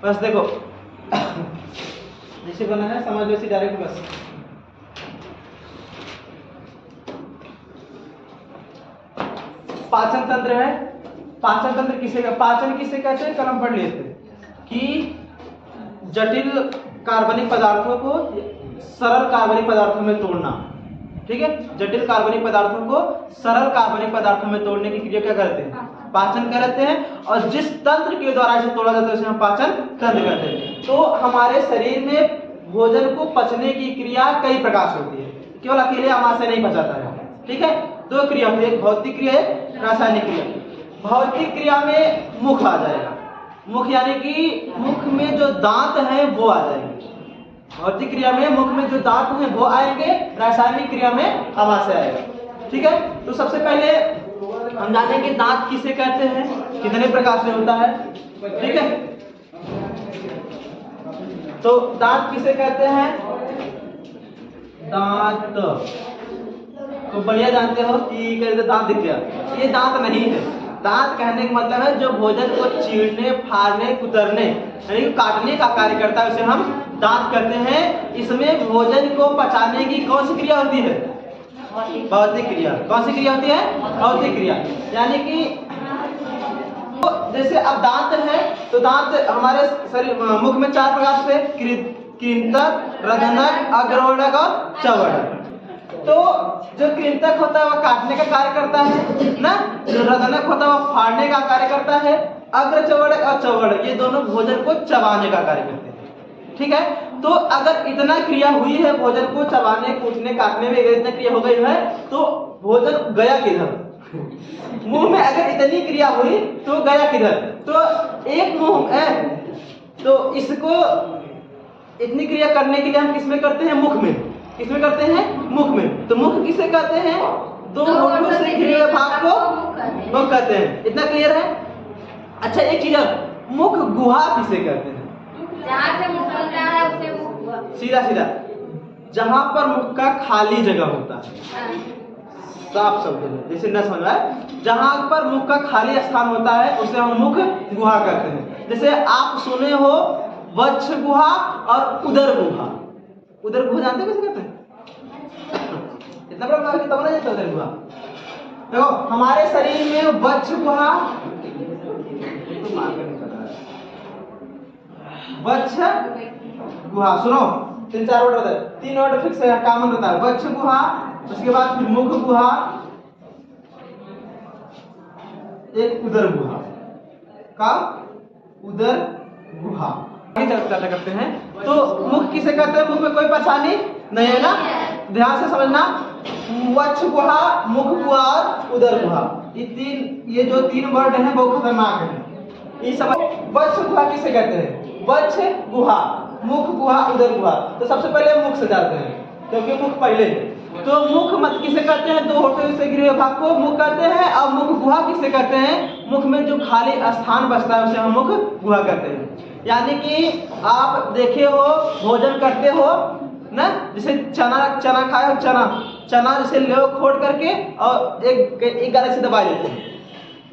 बस देखो जैसे बना है समझ लो इसे डायरेक्ट बस। पाचन तंत्र है। पाचन तंत्र किसे पाचन किसे कहते हैं? कल हम पढ़ लिए थे कि जटिल कार्बनिक पदार्थों को सरल कार्बनिक पदार्थों में तोड़ना। ठीक है, जटिल कार्बनिक पदार्थों को सरल कार्बनिक पदार्थों में तोड़ने की क्रिया क्या कहते हैं? पाचन कहते हैं। और जिस तंत्र के द्वारा इसे तोड़ा जाता है उसे हम पाचन तंत्र कहते हैं। तो हमारे शरीर में भोजन को पचने की क्रिया कई प्रकार से होती है, केवल अकेले आमाशय नहीं पचाता है। ठीक है, दो क्रिया होती है, एक भौतिक क्रिया है, रासायनिक क्रिया। भौतिक क्रिया में मुख आ जाएगा, मुख यानी कि मुख में जो दांत हैं वो आ जाएंगे। भौतिक क्रिया में मुख में जो दांत हैं वो आएंगे, रासायनिक क्रिया में आमाशय आएगा। ठीक है, तो सबसे पहले हम जानेंगे दांत किसे कहते हैं, कितने प्रकार से होता है। ठीक है, तो दांत किसे कहते हैं? दांत तो बढ़िया जानते हो कि कहते दांत दिख गया, ये दांत नहीं है। दांत कहने का मतलब है जो भोजन को चीरने, फाड़ने, कुतरने यानी कि काटने का कार्य करता है उसे हम दांत कहते हैं। इसमें भोजन को पचाने की कौन सी क्रिया होती है? भौतिक क्रिया। कौन सी क्रिया होती है? भौतिक क्रिया। यानी कि जैसे अब दांत है तो दांत हमारे शरीर मुख में चार प्रकार से, कृंतक, रंध्रक, अग्रवर्णक और चवर्णक। तो जो कृंतक होता है वह काटने का कार्य करता है ना, जो रंध्रक होता है वह फाड़ने का कार्य करता है, अग्रचवर्णक और चवर्णक ये दोनों भोजन को चबाने का कार्य करते हैं। ठीक है, तो अगर इतना क्रिया हुई है भोजन को चबाने, कूटने, काटने में अगर इतना क्रिया हो गई है तो भोजन गया किधर? मुंह में अगर इतनी क्रिया हुई तो गया किधर? तो एक मुंह है तो इसको इतनी क्रिया करने के लिए हम किसमें करते हैं? मुख में। किसमें करते हैं? मुख में। तो मुख किसे कहते हैं? दो होठों से घिरे हुए भाग को मुख कहते हैं। इतना क्लियर है? अच्छा एक चीज और, मुख गुहा किसे कहते हैं? जहाँ से मुख बनता है उसे मुख। सीधा सीधा जहां पर मुख का खाली जगह होता है, साफ शब्द में जैसे न समझ आए, जहां पर मुख का खाली स्थान होता है उसे हम मुख गुहा कहते हैं। जैसे आप सुने हो वक्ष गुहा और उदर गुहा। उदर गुहा जानते हो कैसे कहते हैं? इतना बड़ा कि तब नहीं उदर गुहा। देखो हमारे शरीर में वक्ष गुहा, वक्ष गुहा, सुनो तीन चार वर्ड होता है, तीन वर्ड फिक्स है, कॉमन रहता है। वक्ष गुहा, उसके बाद फिर मुख गुहा, एक उदर गुहा। का उदर गुहा चर्चा करते हैं। तो मुख किसे कहते हैं? मुख में कोई परेशानी नहीं है ना, ध्यान से समझना। वक्ष गुहा, मुख गुहा और उदर गुहा, ये जो तीन वर्ड हैं बहुत खतरनाक है। ये समझ। वक्ष गुहा किसे कहते हैं? वक्ष गुहा, मुख गुहा, उदर गुहा। तो सबसे पहले मुख से जाते हैं क्योंकि मुख पहले है। तो मुख मत किसे कहते हैं? दो होठों से घिरे हुए भाग को मुख कहते हैं। और मुख गुहा किसे कहते हैं? मुख में जो खाली स्थान बचता है उसे हम मुख गुहा कहते हैं। यानी कि आप देखे हो भोजन करते हो ना, जैसे चना खाए हो, चना जैसे ले खोड़ करके और एक गाल से दबा देते हैं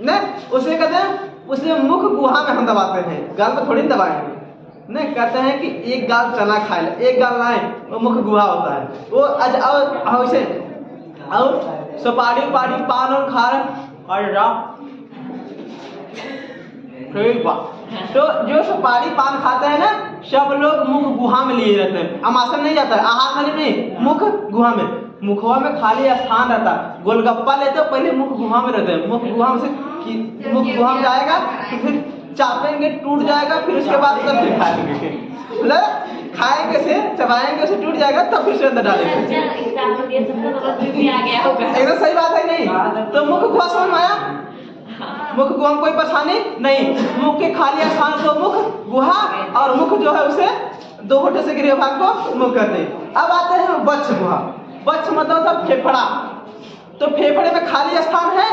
ना, उसे कहते हैं, उसे मुख गुहा में हम दबाते हैं, गाल में थोड़ी दबाएंगे। नहीं, कहते हैं कि एक गाल चना खाए, एक गाल लाए, वो मुख गुहा होता है। वो और वैसे और सुपारी पारी पान और खा रहे तो जो सुपारी पान खाते हैं ना सब लोग मुख गुहा में लिए रहते हैं, आमाशय नहीं जाता है, आहार खाली नहीं, मुख गुहा में। मुखवा में खाली स्थान रहता है। गोलगप्पा लेते हो पहले मुख गुहा में रहते हैं, मुख गुहा में से मुख गुहा में जाएगा तो फिर चापेंगे टूट जाएगा, फिर उसके बाद सब फिर खाएंगे, मतलब खाएंगे से चबाएंगे उसे टूट जाएगा तब फिर से अंदर डालेंगे। एकदम सही बात है नहीं? तो मुख गुहा समझ में आया? मुख गुहा में कोई परेशानी नहीं। मुख के खाली स्थान को मुख गुहा और मुख जो है उसे दो होठों से घिरे भाग को मुख कहते हैं। अब आते हैं वक्ष गुहा। वक्ष मतलब था फेफड़ा। तो फेफड़े में खाली स्थान है?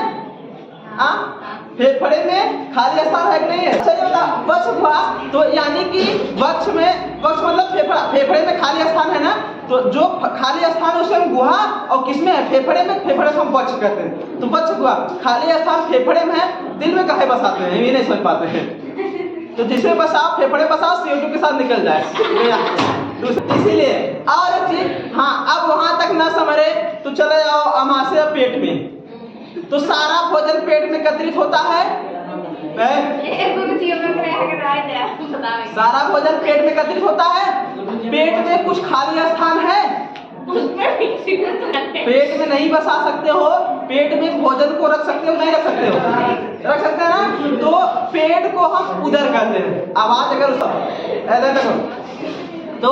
फेफड़े में खाली स्थान है कि नहीं है? सही बता। वक्ष गुहा तो यानी कि वक्ष मतलब फेफड़ा, फेफड़े में खाली स्थान है ना, तो जो खाली स्थान उसे हम गुहा और किसमें है? फेफड़े में। फेफड़े को हम वक्ष कहते हैं। तो वक्ष गुहा खाली स्थान फेफड़े में है, दिल में काहे बसाते हैं ये नहीं समझ पाते हैं। तो जिसे बसाओ फेफड़े बसाओ CO2 के साथ निकल जाए। इसीलिए और एक चीज, हाँ अब वहां तक ना समझे तो चले जाओ अमाशय पेट में। तो सारा भोजन पेट में एकत्रित होता है, सारा भोजन पेट में एकत्रित होता है। पेट में कुछ खाली स्थान है, पेट में नहीं बसा सकते हो, पेट में भोजन को रख सकते हो नहीं रख सकते हो, रख सकते हैं ना। तो पेट को हम उदर कहते हैं। आवाज अगर ऐसा देखो तो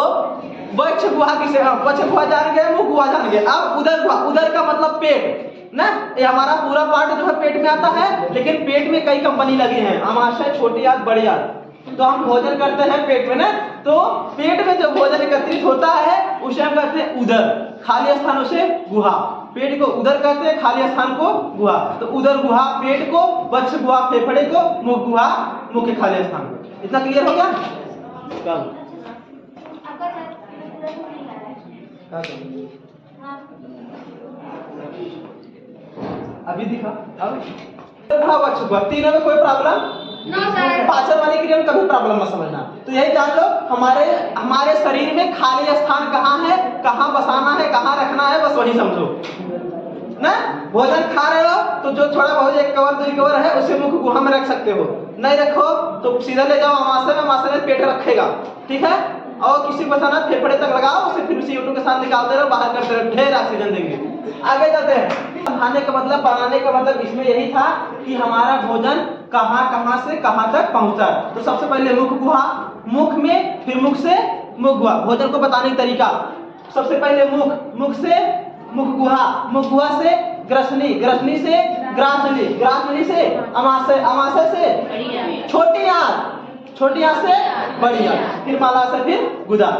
वक्ष गुहा किसे, वक्ष गुहा जान गए, मुख गुहा जान गए। अब उदर गुहा, उदर का मतलब पेट ना, ये हमारा पूरा पार्ट जो है पेट में आता है। लेकिन पेट में कई कंपनी लगी हैं, अमाशय, छोटी आंत, बड़ी आंत। तो हम भोजन करते हैं पेट में ना, तो पेट में जो भोजन एकत्रित होता है उसे हम कहते हैं उदर, खाली स्थान उसे गुहा। पेट को उदर कहते हैं, खाली स्थान को गुहा। तो उदर गुहा पेट को, वक्ष गुहा फेफड़े को, मुख गुहा मुख के खाली स्थान को। इतना क्लियर हो गया? अभी दिखा वक्ष गुहा, तीनों में कोई प्रॉब्लम? पाचन वाली क्रिया में कभी प्रॉब्लम मत समझना। तो यही जान लो हमारे शरीर में खाली स्थान कहाँ है, कहाँ बसाना है, कहाँ रखना है, बस वही समझो ना। भोजन खा रहे हो तो जो थोड़ा बहुत 1 कवर 2 कवर है उसे मुख गुहा में रख सकते हो, नहीं रखो तो सीधा ले जाओ अमाशय में, अमाशय में पेट रखेगा, ठीक है। और किसी को बसाना फेफड़े तक लगाओ, उसे फिर CO2 के साथ निकालते रहो, बाहर करते रहो, ढेर ऑक्सीजन देंगे। आगे चलते हैं। खाने का मतलब, बनाने का मतलब इसमें यही था कि हमारा भोजन कहाँ से कहाँ तक पहुंचा। तो सबसे पहले मुख गुहा, मुख में, फिर मुख से मुख गुहा। भोजन को बताने का तरीका, सबसे पहले मुख, मुख से मुख गुहा, मुख गुहा से ग्रसनी, ग्रसनी से ग्रासनी, ग्रासनी से अमाशय, अमाशय से छोटी आंत, छोटी आंत से बड़ी आंत, फिर मलाशय, फिर गुदा।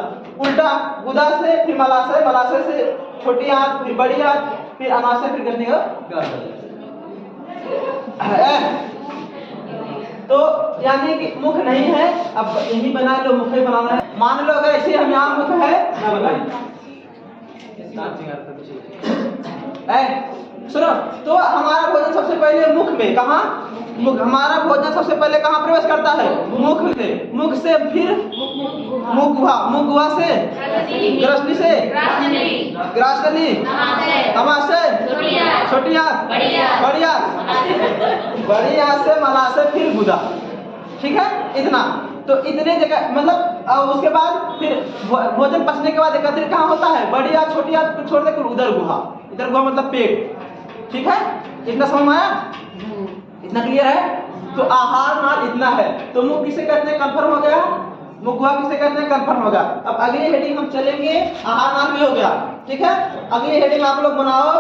उल्टा, गुदा से फिर मलाशय, मलाशय से छोटी आंत, फिर बड़ी आंत, फिर अमाशय, फिर ग्रसनी का। तो यानी कि मुख नहीं है, अब यही बना लो, मुख ही बनाना है। मान लो अगर ऐसे हम यहाँ मुख है ना, बताइए सुनो। तो हमारा भोजन सबसे पहले मुख में, कहाँ मुख, हमारा भोजन सबसे पहले कहाँ प्रवेश करता है, मुख से। मुख से फिर मुख गुहा, मुख गुहा से ग्रसनी से ग्रासनी, अमाशय, छोटी आंत, बड़ी आंत, बड़ी आंत से मलाशय, फिर गुदा, ठीक है। इतना तो इतने जगह मतलब उसके बाद फिर भोजन पचने के बाद एकत्रित कहाँ होता है, बड़ी आंत, छोटी आंत को छोड़ देकर उदर गुहा। उदर गुहा मतलब पेट, ठीक है। इतना समझ में आया? इतना क्लियर है? तो आहार नाल इतना है। तो मुख किसे कहते हैं, कंफर्म हो गया। मुख गुहा किसे कहते हैं, कंफर्म हो गया। अब अगली हेडिंग हम चलेंगे, आहार नाल भी हो गया, ठीक है। अगली हेडिंग आप लोग बनाओ